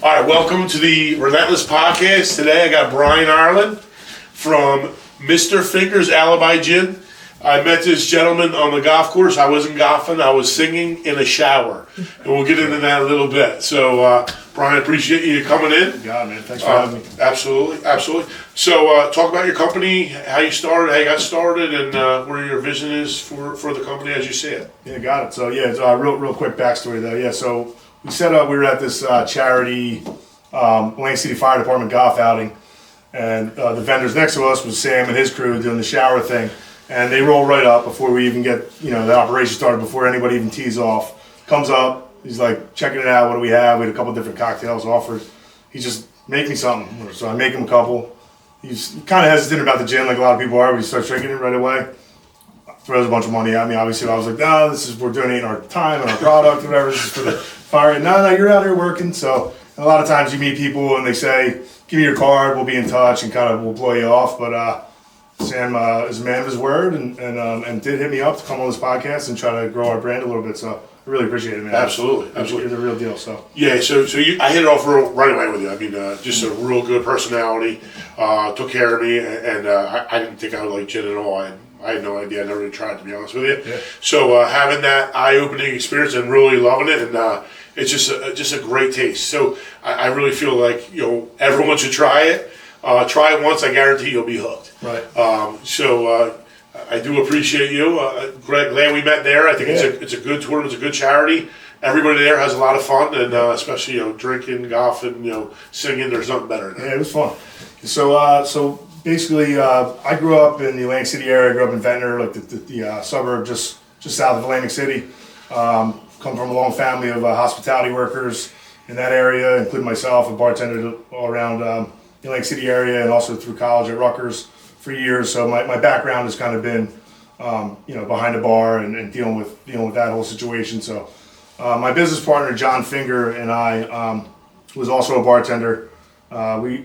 All right, welcome to the Relentless podcast. Today I got Brian Ireland from Mr. Fingers Alibi Gin. I met this gentleman on the golf course. I wasn't golfing, I was singing in a shower. And we'll get into that a little bit. So, Brian, appreciate you coming in. Yeah, man. Thanks for having me. Absolutely, absolutely. So, talk about your company, how you started, how you got started, and where your vision is for the company as you see it. Yeah, got it. So, yeah, it's real quick backstory though. Yeah, so we set up, we were at this charity Lane City Fire Department golf outing, and the vendors next to us was Sam and his crew doing the shower thing, and they roll right up before we even get, the operation started, before anybody even tees off. Comes up, he's like, checking it out, what do we have? We had a couple different cocktails offered. He just, make me something. So I make him a couple. He's kind of hesitant about the gin like a lot of people are, but he starts drinking it right away. Throws a bunch of money at me. Obviously, I was like, no, we're donating our time and our product, whatever. This is for the fire. No, you're out here working. So a lot of times you meet people and they say, give me your card, we'll be in touch, and kind of we'll blow you off. But Sam is a man of his word and did hit me up to come on this podcast and try to grow our brand a little bit. So I really appreciate it, man. Absolutely. You're the real deal. So yeah, so I hit it off right away with you. I mean, just a real good personality. Took care of me, and I didn't think I would like gin at all. I had no idea. I never really tried, to be honest with you. Yeah. So having that eye-opening experience and really loving it, and it's just a great taste. So I really feel like everyone should try it. Try it once, I guarantee you'll be hooked. Right. So I do appreciate you. Glad we met there. I think it's a good tournament. It's a good charity. Everybody there has a lot of fun, and especially drinking, golfing, singing. There's nothing better than that. Yeah, it was fun. So basically, I grew up in the Atlantic City area. I grew up in Ventnor, like the suburb just south of Atlantic City. Come from a long family of hospitality workers in that area, including myself, a bartender all around the Atlantic City area, and also through college at Rutgers for years. So my background has kind of been, behind the bar and dealing with that whole situation. So my business partner John Finger and I was also a bartender. We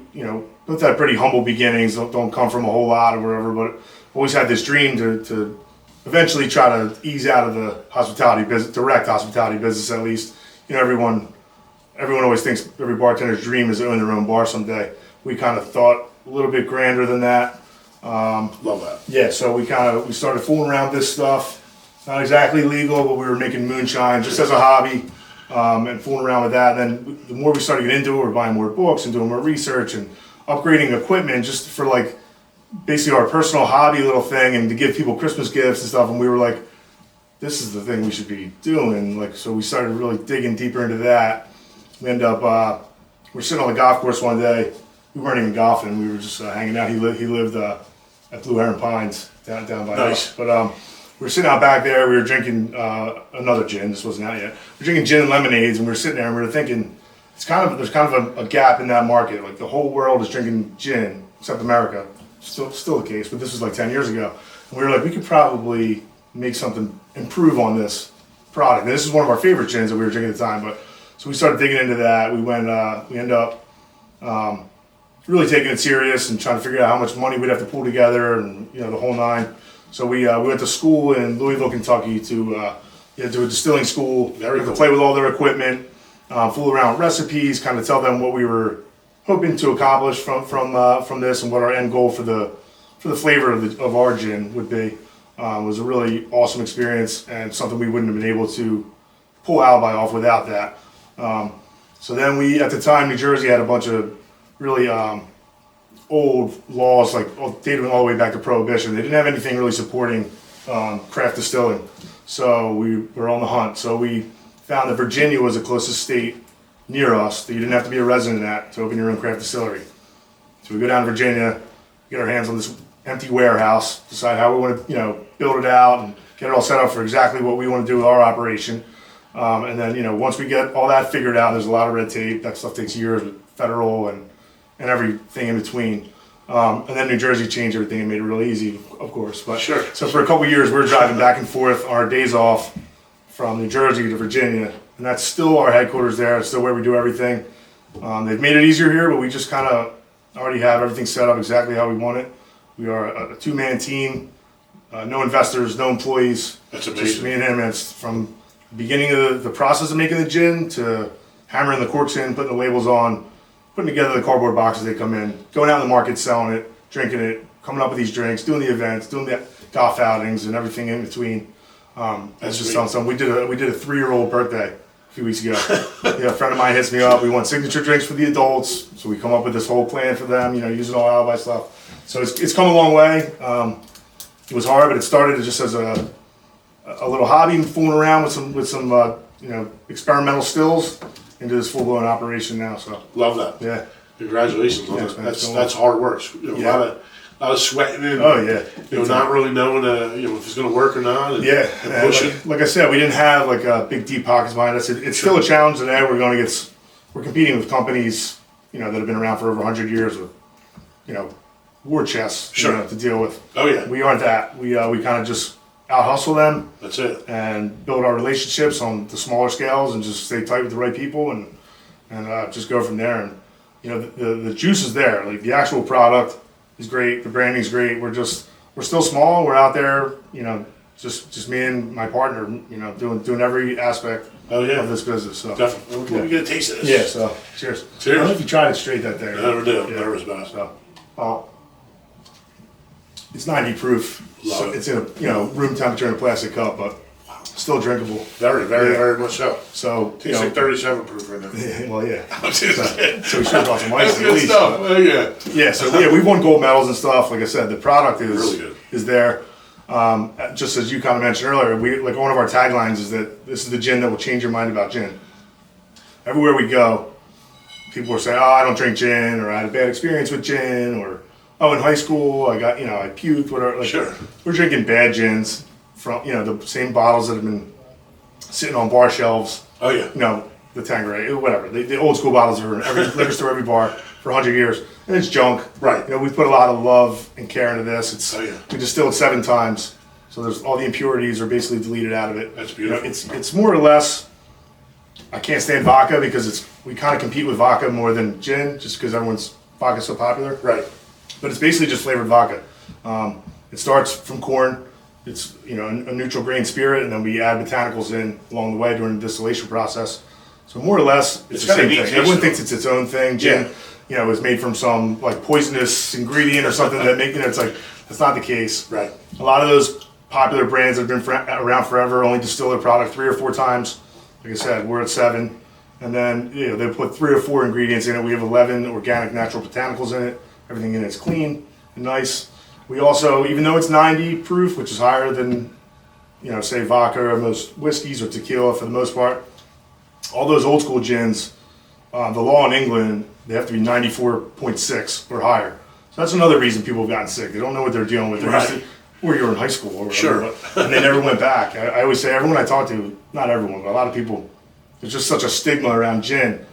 both had pretty humble beginnings. Don't come from a whole lot or whatever, but always had this dream to eventually try to ease out of the hospitality business, direct hospitality business at least. Everyone always thinks every bartender's dream is to own their own bar someday. We kind of thought a little bit grander than that. Love that. Yeah, so we started fooling around with this stuff. Not exactly legal, but we were making moonshine just as a hobby, and fooling around with that. And then the more we started getting into it, we were buying more books and doing more research and upgrading equipment just for like basically our personal hobby little thing, and to give people Christmas gifts and stuff. And we were like, this is the thing we should be doing. So we started really digging deeper into that. We ended up, we're sitting on the golf course one day. We weren't even golfing. We were just hanging out. He lived at Blue Heron Pines down by Nice. us. But we were sitting out back there. We were drinking another gin. This wasn't out yet. We were drinking gin and lemonades, and we were sitting there and we were thinking, there's kind of a gap in that market. Like the whole world is drinking gin, except America. Still the case, but this was like 10 years ago. And we were like, we could probably make something, improve on this product. And this is one of our favorite gins that we were drinking at the time. But so we started digging into that. We ended up really taking it serious and trying to figure out how much money we'd have to pull together, and the whole nine. So we went to school in Louisville, Kentucky to a distilling school. Very cool. To play with all their equipment, fool around with recipes, kind of tell them what we were hoping to accomplish from this, and what our end goal for the flavor of our gin would be. Was a really awesome experience, and something we wouldn't have been able to pull Alibi off without that. So then at the time, New Jersey had a bunch of really old laws, like dating all the way back to Prohibition. They didn't have anything really supporting craft distilling. So we were on the hunt. So we found that Virginia was the closest state near us that you didn't have to be a resident at to open your own craft distillery. So we go down to Virginia, get our hands on this empty warehouse, decide how we want to build it out and get it all set up for exactly what we want to do with our operation. And then once we get all that figured out, there's a lot of red tape. That stuff takes years with federal and everything in between. And then New Jersey changed everything and made it really easy, of course. But sure. So for a couple of years, we were driving back and forth on our days off from New Jersey to Virginia, and that's still our headquarters there. It's still where we do everything. They've made it easier here, but we just kind of already have everything set up exactly how we want it. We are a two-man team, no investors, no employees. That's amazing. Just me and him. And it's from the beginning of the process of making the gin to hammering the corks in, putting the labels on, putting together the cardboard boxes they come in, going out in the market, selling it, drinking it, coming up with these drinks, doing the events, doing the golf outings and everything in between. That's just telling something. We did a 3-year-old birthday a few weeks ago. A friend of mine hits me up. We want signature drinks for the adults, so we come up with this whole plan for them. Using all Alibi stuff. So it's come a long way. It was hard, but it started just as a little hobby, fooling around with some experimental stills into this full blown operation now. So love that. Yeah. Congratulations on that. That's hard work. A lot of sweating and not really knowing if it's going to work or not. And pushing. Like I said, we didn't have like big deep pockets behind us. It's still a challenge today. We're competing with companies that have been around for over 100 years with war chests to deal with. Oh yeah. We aren't that. We kind of just out hustle them. That's it. And build our relationships on the smaller scales and just stay tight with the right people and just go from there. And the juice is there. Like the actual product is great. The branding's great. We're still small. We're out there, just me and my partner, doing every aspect of this business. So definitely. We get a taste of this. Yeah. So cheers. Cheers. I don't know if you tried it straight that day. I never did. I'm nervous about it. So, it's 90 proof. Love it. It's in a room temperature in a plastic cup, but still drinkable. Very, very, very much so. So tastes like 37 proof right now. Well, yeah. So we should have brought some ice that's at good least. stuff. Yeah. So we've won gold medals and stuff. Like I said, the product really good. is there. Just as you kind of mentioned earlier, one of our taglines is that this is the gin that will change your mind about gin. Everywhere we go, people are saying, "Oh, I don't drink gin," or "I had a bad experience with gin," or "Oh, in high school, I puked," whatever. Sure. We're drinking bad gins from the same bottles that have been sitting on bar shelves. Oh yeah. The Tanqueray, whatever. The old school bottles are in every liquor store, every bar for 100 years, and it's junk. Right. We put a lot of love and care into this. Oh yeah. We distill it 7 times, so there's all the impurities are basically deleted out of it. That's beautiful. It's more or less. I can't stand vodka because we kind of compete with vodka more than gin, just because vodka's so popular. Right. But it's basically just flavored vodka. It starts from corn. It's a neutral grain spirit, and then we add botanicals in along the way during the distillation process. So more or less, it's the same thing. Everyone thinks it's its own thing. Gin, is made from some like poisonous ingredient or something that it's like that's not the case. Right. A lot of those popular brands that have been around forever only distill their product 3 or 4 times. Like I said, we're at 7, and then they put 3 or 4 ingredients in it. We have 11 organic natural botanicals in it. Everything in it's clean and nice. We also, even though it's 90 proof, which is higher than, say vodka or most whiskeys or tequila for the most part, all those old school gins, the law in England, they have to be 94.6 or higher. So that's another reason people have gotten sick. They don't know what they're dealing with. Right. Or you're in high school or whatever. Sure. And they never went back. I always say, everyone I talk to, not everyone, but a lot of people, there's just such a stigma around gin.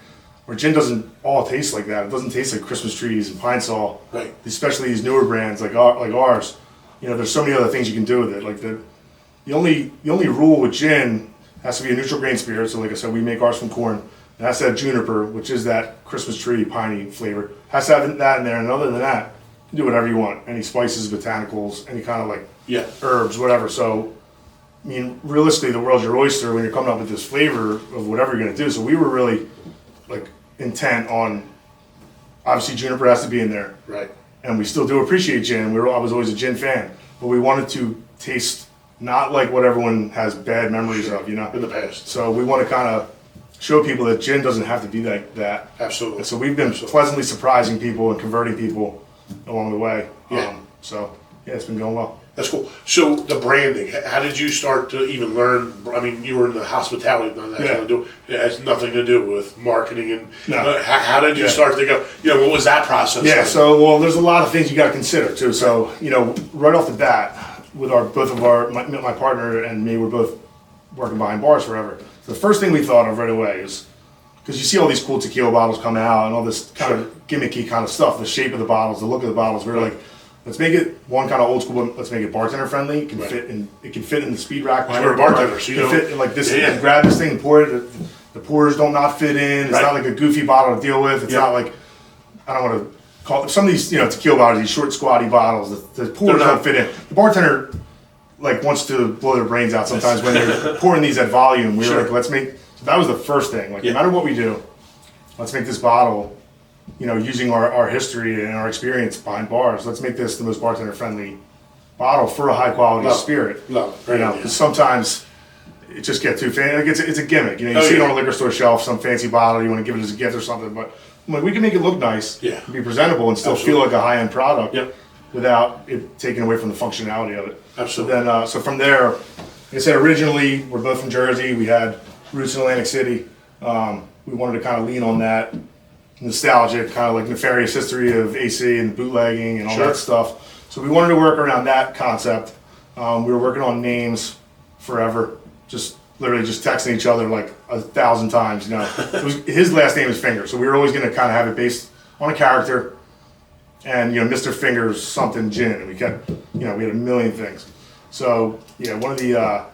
Where gin doesn't all taste like that. It doesn't taste like Christmas trees and Pine Sol. Right. Especially these newer brands like ours. There's so many other things you can do with it. Like the only rule with gin has to be a neutral grain spirit. So like I said, we make ours from corn. It has to have juniper, which is that Christmas tree piney flavor. It has to have that in there. And other than that, you can do whatever you want. Any spices, botanicals, any kind of herbs, whatever. So realistically, the world's your oyster when you're coming up with this flavor of whatever you're going to do. So we were really intent on, obviously juniper has to be in there, right? And we still do appreciate gin. I was always a gin fan, but we wanted to taste not like what everyone has bad memories of, in the past. So we want to kind of show people that gin doesn't have to be like that. Absolutely. And so we've been pleasantly surprising people and converting people along the way. Yeah. It's been going well. That's cool. So the branding, how did you start to even learn? I mean, you were in the hospitality, it has nothing to do with marketing. And no. How did you start to go? What was that process? Yeah. like? So there's a lot of things you got to consider too. So right off the bat, with my partner and me, we're both working behind bars forever. So the first thing we thought of right away is, because you see all these cool tequila bottles come out and all this kind of gimmicky kind of stuff, the shape of the bottles, the look of the bottles, we're like, let's make it one kind of old school, but let's make it bartender friendly. It can fit in the speed rack. You're a bartender, so you fit in like this. You grab this thing and pour it. The pours don't not fit in. It's not like a goofy bottle to deal with. It's not like, I don't want to call it, some of these tequila bottles, these short squatty bottles. The pours don't fit in. The bartender wants to blow their brains out sometimes when they're pouring these at volume. We're like, let's make. So that was the first thing. No matter what we do, let's make this bottle, using our history and our experience behind bars. Let's make this the most bartender friendly bottle for a high quality spirit. Because sometimes it just gets too fancy. Like it's a gimmick. You see it on a liquor store shelf, some fancy bottle, you want to give it as a gift or something. But we can make it look nice, be presentable, and still feel like a high end product without it taking away from the functionality of it. Absolutely. So from there, like I said, originally we're both from Jersey. We had roots in Atlantic City. We wanted to kind of lean on that nostalgic, kind of like nefarious history of AC and bootlegging and all that stuff. So we wanted to work around that concept. We were working on names forever, just literally just texting each other like 1,000 times. His last name is Finger, so we were always going to kind of have it based on a character. And Mr. Fingers something gin, and we kept, we had a million things. So one of the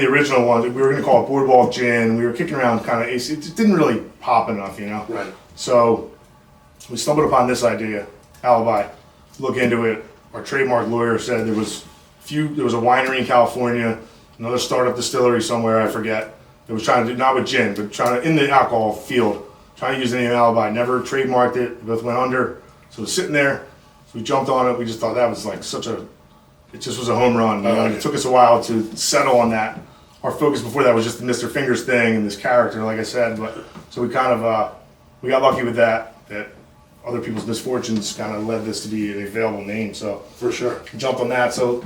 original ones we were going to call it Boardwalk Gin. We were kicking around kind of AC. It didn't really pop enough, Right. So we stumbled upon this idea, Alibi. Look into it. Our trademark lawyer said there was a winery in California, another startup distillery somewhere, I forget, that was trying to do, not with gin, but trying to, in the alcohol field, trying to use the name Alibi. Never trademarked it. It both went under. So it was sitting there. So we jumped on it. We just thought that was like it just was a home run. It took us a while to settle on that. Our focus before that was just the Mr. Fingers thing and this character, like I said. So we kind of, we got lucky with that other people's misfortunes kind of led this to be an available name. So for sure, jumped on that. So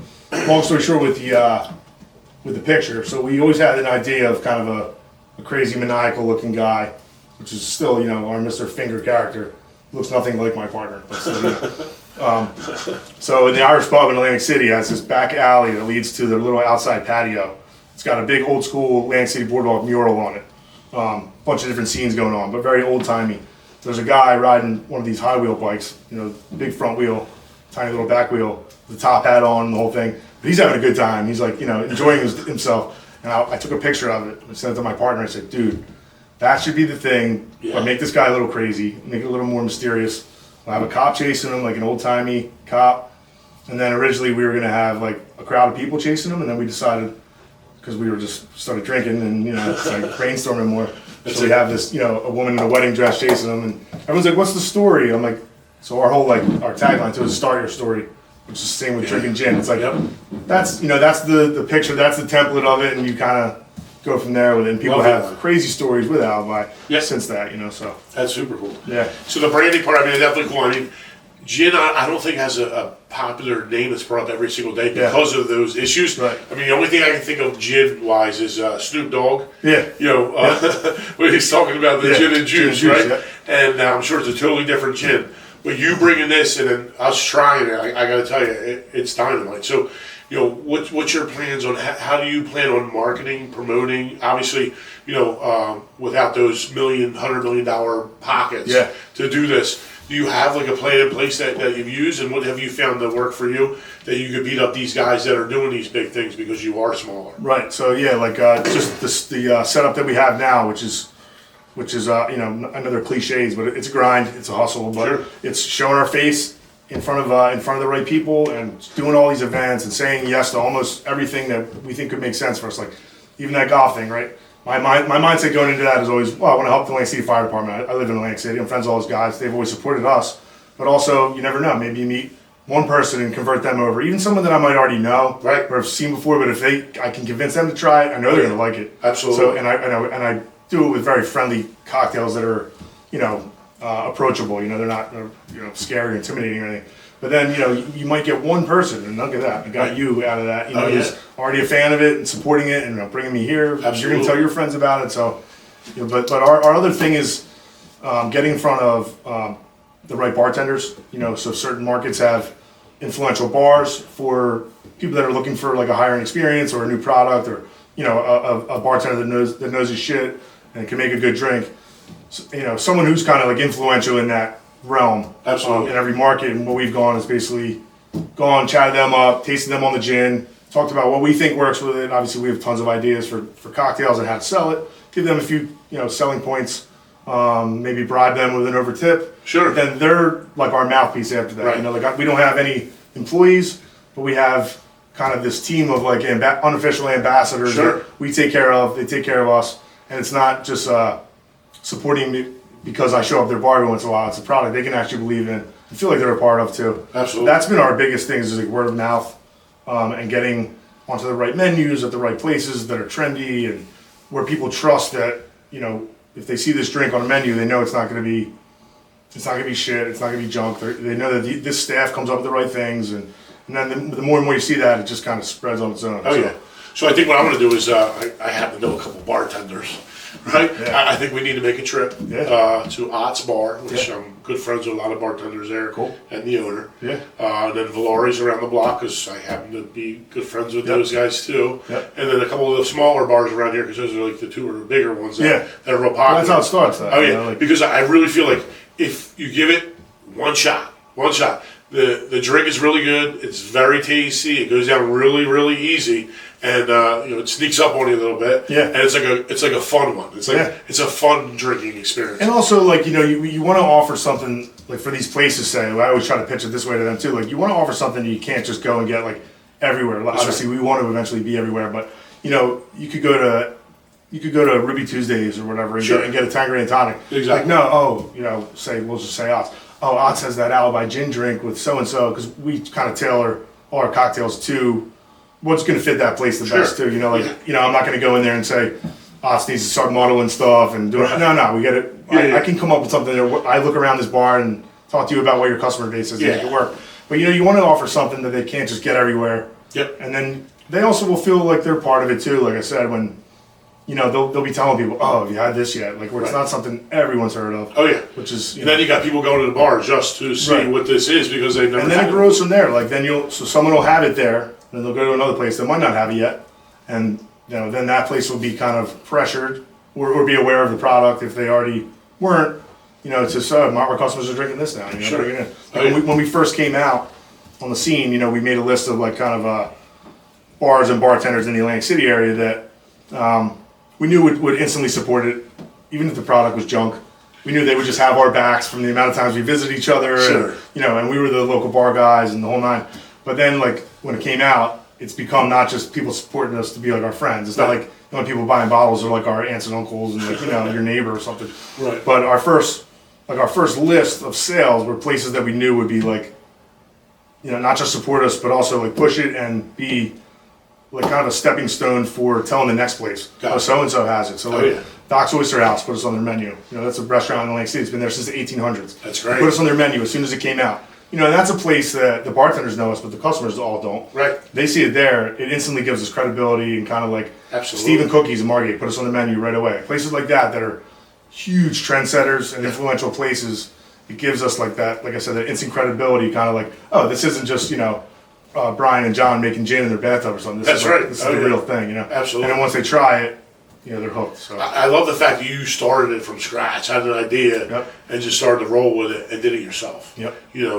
long story short, with the picture, so we always had an idea of kind of a crazy maniacal looking guy, which is still our Mr. Finger character. Looks nothing like my partner. But still, so in the Irish pub in Atlantic City has this back alley that leads to their little outside patio. It's got a big old school Atlantic City boardwalk mural on it. Bunch of different scenes going on, but very old timey. There's a guy riding one of these high wheel bikes, big front wheel, tiny little back wheel, the top hat on, the whole thing. But he's having a good time. He's like, enjoying himself. And I took a picture of it and sent it to my partner. I said, dude, that should be the thing, but make this guy a little crazy, make it a little more mysterious. We'll have a cop chasing him, like an old-timey cop. And then originally we were going to have like a crowd of people chasing him, and then we decided, because we were just started drinking and, it's like brainstorming more. So we have this, a woman in a wedding dress chasing him, and everyone's like, what's the story? I'm like, so our whole, our tagline to it is start your story, which is the same with drinking gin. It's like, that's, that's the picture, that's the template of it, and you kind of go from there with it. And people have crazy stories with Alibi since that, so. That's super cool. Yeah. So the branding part, definitely cool. Gin, I don't think has a popular name that's brought up every single day because of those issues. Right. The only thing I can think of gin-wise is Snoop Dogg. Yeah. When he's talking about the gin and juice, gin and right? Juice, And I'm sure it's a totally different gin. But you bringing this and then us trying it, I got to tell you, it's dynamite. So, what's your plans on how do you plan on marketing, promoting? Obviously, without those $100 million pockets to do this, do you have like a plan in place that you've used, and what have you found that work for you that you could beat up these guys that are doing these big things because you are smaller? Right. So just the setup that we have now, which is another cliches, but it's a grind, it's a hustle, but it's showing our face in front of the right people and doing all these events and saying yes to almost everything that we think could make sense for us. Like even that golf thing, right? My mindset going into that is always, I want to help the Atlantic City Fire Department. I live in Atlantic City. I'm friends with all those guys. They've always supported us. But also, you never know. Maybe you meet one person and convert them over. Even someone that I might already know or have seen before. But if I can convince them to try it, I know they're going to like it. Absolutely. So and I do it with very friendly cocktails that are, approachable. They're not scary or intimidating or anything. But then, you might get one person, and look at that, I got you out of that, who's already a fan of it and supporting it and bringing me here. Absolutely. You're going to tell your friends about it. So, but our other thing is getting in front of the right bartenders. So certain markets have influential bars for people that are looking for like a higher end experience or a new product, or a bartender that knows his shit and can make a good drink. So, someone who's kind of like influential in that realm. Absolutely. In every market, and what we've gone is basically gone, chatted them up, tasted them on the gin, talked about what we think works with it. Obviously, we have tons of ideas for cocktails and how to sell it. Give them a few selling points. Maybe bribe them with an over tip. Sure. Then they're like our mouthpiece after that. Right. We don't have any employees, but we have kind of this team of like unofficial ambassadors that we take care of. They take care of us, and it's not just supporting me because I show up their bar every once in a while. It's a product they can actually believe in and feel like they're a part of too. Absolutely. That's been our biggest thing is like word of mouth and getting onto the right menus at the right places that are trendy and where people trust that, you know, if they see this drink on a menu, they know it's not going to be shit. It's not going to be junk. They know that this staff comes up with the right things, and then the more and more you see that, it just kind of spreads on its own. Oh, yeah. So I think what I'm going to do is I happen to know a couple bartenders, right? Yeah. I think we need to make a trip to Ott's Bar, which I'm good friends with a lot of bartenders there, Cool. and the owner. Yeah. And then Valori's around the block because I happen to be good friends with those guys too. Yep. And then a couple of the smaller bars around here because those are like the two or the bigger ones that are real popular. Well, that's how it starts. Though, Oh yeah, you know, like, because I really feel like if you give it one shot, the drink is really good. It's very tasty. It goes down really easy, and it sneaks up on you a little bit. Yeah. And it's like a fun one. It's like it's a fun drinking experience. and also, like, you want to offer something, like, for these places, say, I always try to pitch it this way to them, too. Like, you want to offer something you can't just go and get, like, everywhere. Like, obviously, we want to eventually be everywhere, but, you could go to Ruby Tuesdays or whatever and, and get a Tanqueray and tonic. Exactly. Like, we'll just say Ott's. Oh, Ott's has that Alibi Gin drink with so-and-so, because we kind of tailor all our cocktails to what's going to fit that place the best, too. I'm not going to go in there and say, Ott's needs to start muddling stuff and doing it. No, we get it. I can come up with something there. I look around this bar and talk to you about what your customer base is and make it work. But, you want to offer something that they can't just get everywhere. Yep. And then they also will feel like they're part of it, too. Like I said, when... they'll be telling people, oh, have you had this yet? Like, where it's not something everyone's heard of. Oh, yeah. Which is, and then you got people going to the bar just to see what this is because they've never And then it grows from there. Like, so someone will have it there, and they'll go to another place that might not have it yet. And, then that place will be kind of pressured or be aware of the product if they already weren't. It's just, our customers are drinking this now. Bring it in. When we first came out on the scene, we made a list of, like, kind of bars and bartenders in the Atlantic City area that... we knew would instantly support it, even if the product was junk. We knew they would just have our backs from the amount of times we visited each other. Sure. And we were the local bar guys and the whole nine. But then, like, when it came out, it's become not just people supporting us to be like our friends. It's not like people buying bottles are like our aunts and uncles and like, your neighbor or something. Right. But our first list of sales were places that we knew would be like, not just support us, but also like push it and be like kind of a stepping stone for telling the next place. Oh, so-and-so has it. So like Doc's Oyster House put us on their menu. That's a restaurant in Atlantic City. It's been there since the 1800s. That's great. They put us on their menu as soon as it came out. And that's a place that the bartenders know us, but the customers all don't. Right. They see it there. It instantly gives us credibility and kind of like Absolutely. Stephen Cookies and Margate put us on the menu right away. Places like that are huge trendsetters and influential places. It gives us like that, like I said, that instant credibility, kind of like, oh, this isn't just, Brian and John making gin in their bathtub or something. This is the real thing, Absolutely. And then once they try it, they're hooked. So I love the fact that you started it from scratch, had an idea, and just started to roll with it and did it yourself. Yep.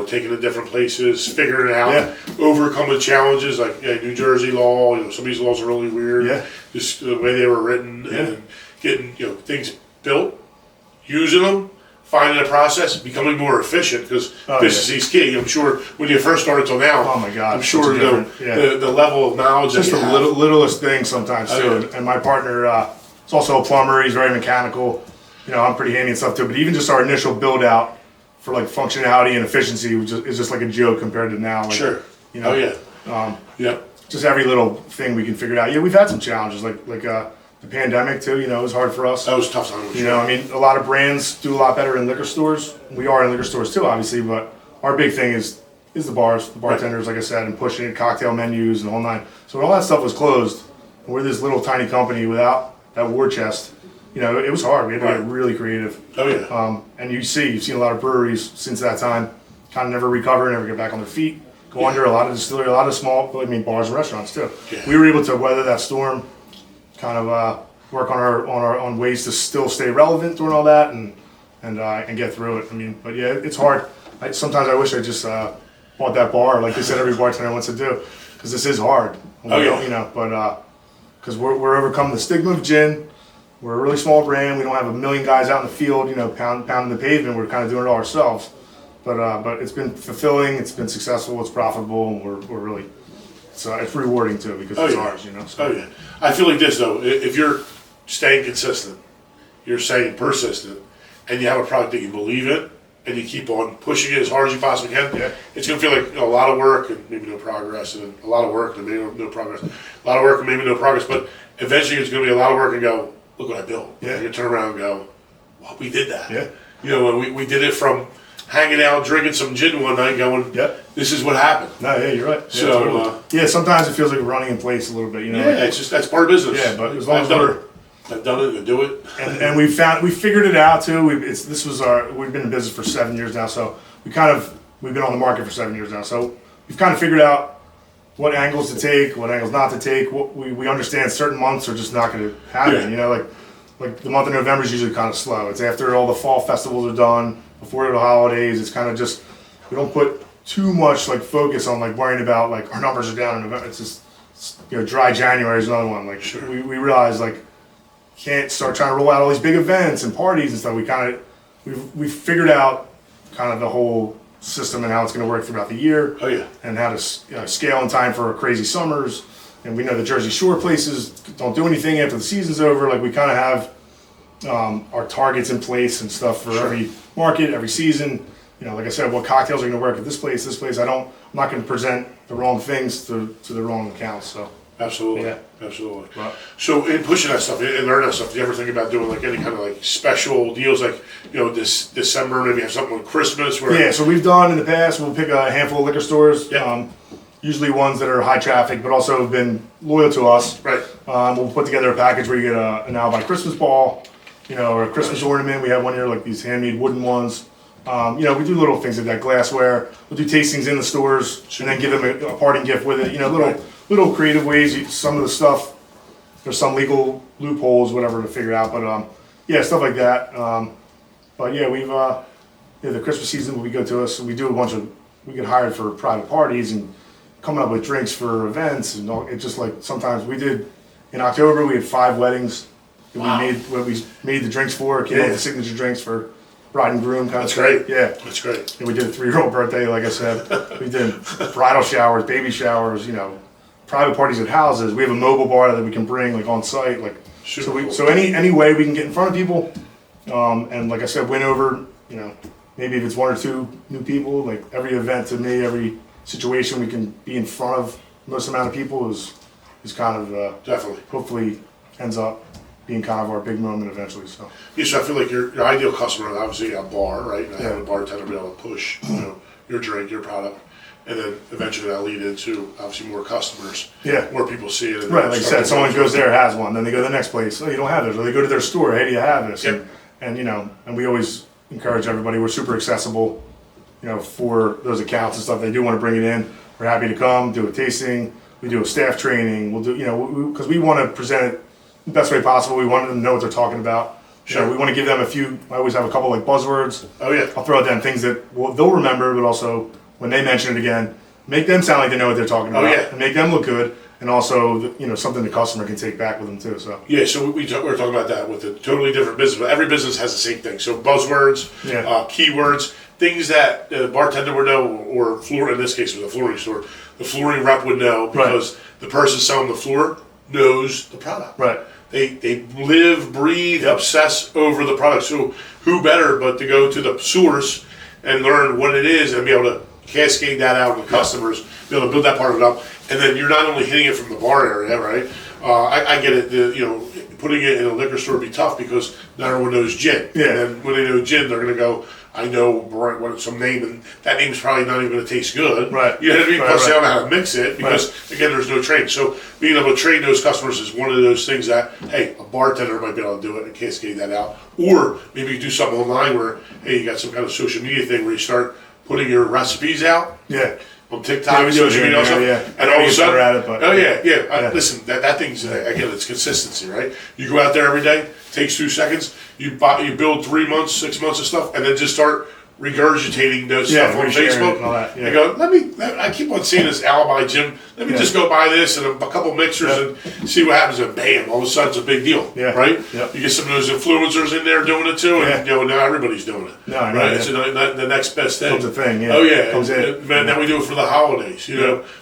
Taking it to different places, figuring it out, overcoming challenges like New Jersey law. Some of these laws are really weird. Just the way they were written and getting things built, using them. Finding a process, becoming more efficient because efficiency is key. I'm sure when you first started till now, oh my God, I'm sure the level of knowledge just that the littlest thing sometimes too. And my partner is also a plumber. He's very mechanical. I'm pretty handy and stuff too. But even just our initial build out for like functionality and efficiency is just like a joke compared to now. Like, just every little thing we can figure out. We've had some challenges like the pandemic too, it was hard for us. That was a tough time. A lot of brands do a lot better in liquor stores. We are in liquor stores too, obviously, but our big thing is the bars, the bartenders, like I said, and pushing it, cocktail menus and the whole nine. So when all that stuff was closed, and we're this little tiny company without that war chest, it was hard. We had to get really creative. Oh yeah. And you've seen a lot of breweries since that time kind of never recover, never get back on their feet, go under. A lot of distillery, a lot of small, bars and restaurants too. We were able to weather that storm. Kind of work on ways to still stay relevant during all that and get through it. But it's hard. Sometimes I wish I just bought that bar like they said every bartender wants to do, because this is hard. But because we're overcoming the stigma of gin. We're a really small brand. We don't have a million guys out in the field, pounding the pavement. We're kind of doing it all ourselves. But it's been fulfilling. It's been successful. It's profitable, and we're really. So it's rewarding too because it's ours, So. Oh yeah. I feel like this though. If you're staying consistent, you're saying persistent, and you have a product that you believe in, and you keep on pushing it as hard as you possibly can, it's going to feel like a lot of work and maybe no progress, and a lot of work and maybe no progress, a lot of work and maybe no progress, but eventually it's going to be a lot of work and go, look what I built. Yeah. You turn around and go, well, we did that. Yeah. You know, we did it from hanging out, drinking some gin one night, going, this is what happened. No, yeah, you're right. So, totally. Sometimes it feels like we're running in place a little bit, you know. Yeah, it's just, that's part of business. Yeah, but as long as I've done it, I do it. And we figured it out too. We've been in business for 7 years now, so we've been on the market for 7 years now. So we've kind of figured out what angles to take, what angles not to take. We understand certain months are just not going to happen. Yeah. You know, like the month of November is usually kind of slow. It's after all the fall festivals are done, before the holidays. It's kind of just, we don't put too much like focus on like worrying about like our numbers are down in November. It's just, you know, dry January is another one. Like we realize like can't start trying to roll out all these big events and parties and stuff. We figured out kind of the whole system and how it's going to work throughout the year. Oh yeah. And how to scale in time for crazy summers. And we know the Jersey Shore places don't do anything after the season's over. Like we kind of have our targets in place and stuff for every market, every season. You know, like I said, what cocktails are going to work at this place. I'm not going to present the wrong things to the wrong accounts. So. Absolutely. Yeah. Absolutely. Right. So in pushing that stuff and learning that stuff, do you ever think about doing like any kind of like special deals, like, you know, this December, maybe have something with Christmas where? Yeah, so we've done in the past, we'll pick a handful of liquor stores, usually ones that are high traffic, but also have been loyal to us. Right. We'll put together a package where you get an Alibi Christmas ball, you know, or a Christmas ornament. We have one here, like these handmade wooden ones. You know, we do little things like that, glassware. We'll do tastings in the stores and then give them a parting gift with it. You know, little creative ways. Some of the stuff, there's some legal loopholes, whatever, to figure out. But yeah, stuff like that. But yeah, we've the Christmas season will be good to us. We do we get hired for private parties and coming up with drinks for events and all. It's just like sometimes we did in October we had 5 weddings that we made the drinks for. Came up with the signature drinks for bride and groom kind of stuff. Great. Yeah. That's great. And we did a 3-year-old birthday, like I said. We did bridal showers, baby showers, you know, private parties at houses. We have a mobile bar that we can bring like on site. Like so any way we can get in front of people, and like I said, win over, you know, maybe if it's 1 or 2 new people, like every event to me, every situation we can be in front of most amount of people is kind of definitely hopefully ends up being kind of our big moment eventually. So yeah, so I feel like your ideal customer is obviously a bar, right? And have a bartender be able to push, you know, your drink, your product, and then eventually that'll lead into obviously more customers. Yeah, more people see it. And right, like you said, someone goes there, has one, then they go to the next place. Oh, you don't have this, or they go to their store. Hey, do you have this? Yep. And you know, and we always encourage everybody. We're super accessible, you know, for those accounts and stuff. They do want to bring it in. We're happy to come do a tasting. We do a staff training. We'll do, you know, because we want to present it the best way possible. We want them to know what they're talking about. Sure. You know, we want to give them a few. I always have a couple like buzzwords. Oh yeah. I'll throw out them things that they'll remember, but also when they mention it again, make them sound like they know what they're talking about. Oh yeah. And make them look good, and also you know something the customer can take back with them too. So yeah. So we're talking about that with a totally different business, but every business has the same thing. So buzzwords, keywords, things that the bartender would know, or floor in this case with a flooring store, the flooring rep would know because the person selling the floor knows the product. Right. They live, breathe, obsess over the product. So who better but to go to the source and learn what it is and be able to cascade that out to the customers, be able to build that part of it up. And then you're not only hitting it from the bar area, right? I get it, you know, putting it in a liquor store would be tough because not everyone knows gin. Yeah. And then when they know gin, they're going to go, I know some name, and that name's probably not even going to taste good. Right. You know what I mean? Plus, they don't know how to mix it because, again, there's no training. So being able to train those customers is one of those things that, hey, a bartender might be able to do it and cascade that out. Or maybe you do something online where, hey, you got some kind of social media thing where you start putting your recipes out. Yeah. On TikTok, social media, and all of a sudden, listen, that thing's again, it's consistency, right? You go out there every day, takes 2 seconds, you build 3 months, 6 months of stuff, and then just start regurgitating those stuff on resharing it Facebook. and all that, yeah. I go, I keep on seeing this Alibi Gin. Let me just go buy this and a couple mixers and see what happens. And bam, all of a sudden it's a big deal, right? Yep. You get some of those influencers in there doing it too, and now everybody's doing it. No, I know, right? It's the next best thing. Comes a thing, yeah. Oh yeah, Comes in. and then we do it for the holidays.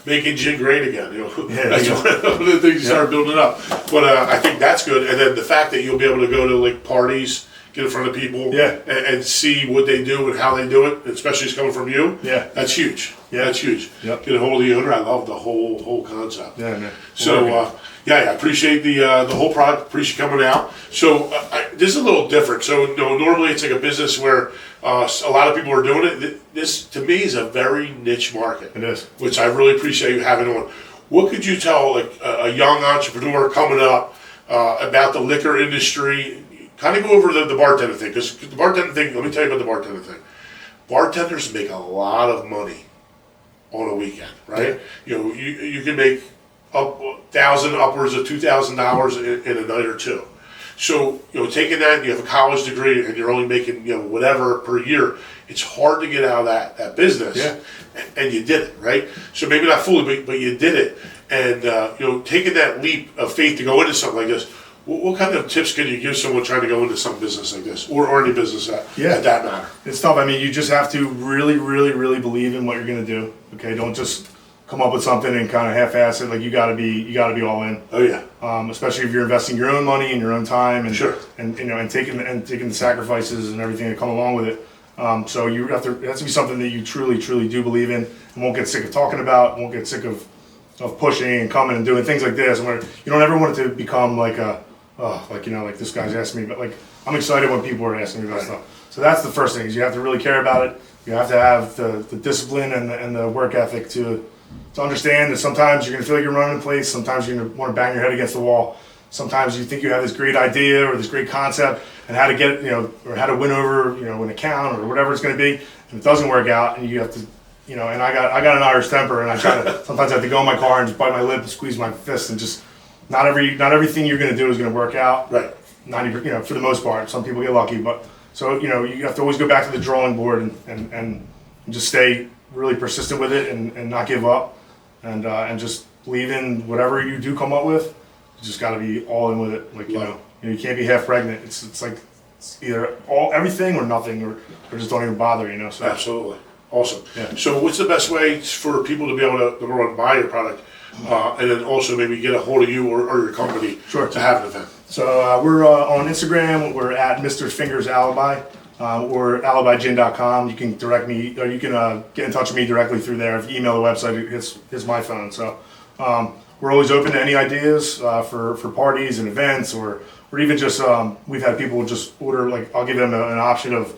Making gin great again. That's one of the things you start building up. But I think that's good. And then the fact that you'll be able to go to like parties, get in front of people, and see what they do and how they do it, especially it's coming from you. Yeah, that's huge. Yeah, that's huge. Yep. Get a hold of the owner. I love the whole concept. Yeah, man. So I appreciate the whole product. Appreciate you coming out. So this is a little different. So normally it's like a business where a lot of people are doing it. This to me is a very niche market. It is, which I really appreciate you having on. What could you tell like a young entrepreneur coming up about the liquor industry? Kind of go over the bartender thing, because the bartender thing, let me tell you about the bartender thing. Bartenders make a lot of money on a weekend, right? Yeah. You can make upwards of $2,000 in a night or two. So, taking that, you have a college degree and you're only making, whatever per year, it's hard to get out of that business. Yeah. And you did it, right? So maybe not fully, but you did it. And, taking that leap of faith to go into something like this, what kind of tips can you give someone trying to go into some business like this, or any business at that matter? It's tough. I mean, you just have to really, really, really believe in what you're going to do. Okay, don't just come up with something and kind of half-ass it. Like you got to be all in. Oh yeah. Especially if you're investing your own money and your own time, and sure. and taking the sacrifices and everything that come along with it. So it has to be something that you truly, truly do believe in, and won't get sick of talking about, won't get sick of pushing and coming and doing things like this. And you don't ever want it to become like like this guy's asking me, but like I'm excited when people are asking me about stuff. So that's the first thing, is you have to really care about it. You have to have the discipline and the work ethic to understand that sometimes you're going to feel like you're running in place. Sometimes you're going to want to bang your head against the wall. Sometimes you think you have this great idea or this great concept and how to get it, or how to win over, an account or whatever it's going to be, and it doesn't work out, and you have to, and I got an Irish temper, and I try to sometimes I have to go in my car and just bite my lip and squeeze my fist, and just not everything you're going to do is going to work out. Right. 90%, for the most part. Some people get lucky, but so you have to always go back to the drawing board and just stay really persistent with it and not give up, and just believe in whatever you do come up with. You just got to be all in with it. Like you can't be half pregnant. It's like it's either everything or nothing, or just don't even bother. So absolutely awesome. Yeah. So what's the best way for people to be able to number one, buy your product, and then also maybe get a hold of you or your company to have an event? So we're on Instagram. We're at Mr. Fingers Alibi, or alibigin.com. You can direct me, or you can get in touch with me directly through there. If you email the website, it's my phone. So we're always open to any ideas for parties and events, or even just we've had people just order, like I'll give them an option of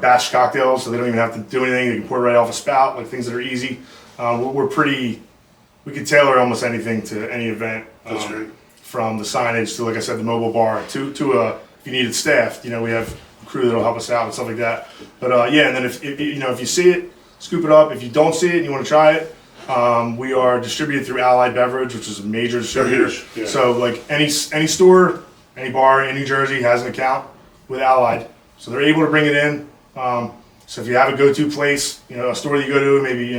batch cocktails, so they don't even have to do anything. They can pour it right off a spout, like things that are easy. We can tailor almost anything to any event. That's great. From the signage to, like I said, the mobile bar to if you needed staff, we have a crew that'll help us out and stuff like that. But and then if you see it, scoop it up. If you don't see it and you want to try it, we are distributed through Alibi Beverage, which is a major distributor. Yeah. So like any store, any bar in New Jersey has an account with Allied, so they're able to bring it in. So if you have a go-to place, a store that you go to, maybe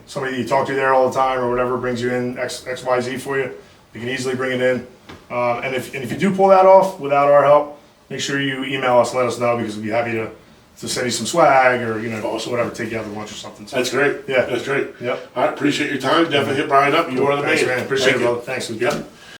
somebody that you talk to there all the time or whatever brings you in XYZ for you, you can easily bring it in. And if you do pull that off without our help, make sure you email us and let us know, because we'd be happy to send you some swag or awesome. whatever, take you out to lunch or something. So, that's great. Yeah, that's great. Yep. I appreciate your time. Definitely hit Brian up. You are the Thanks, man. Appreciate it, you. brother. Thanks. Yep.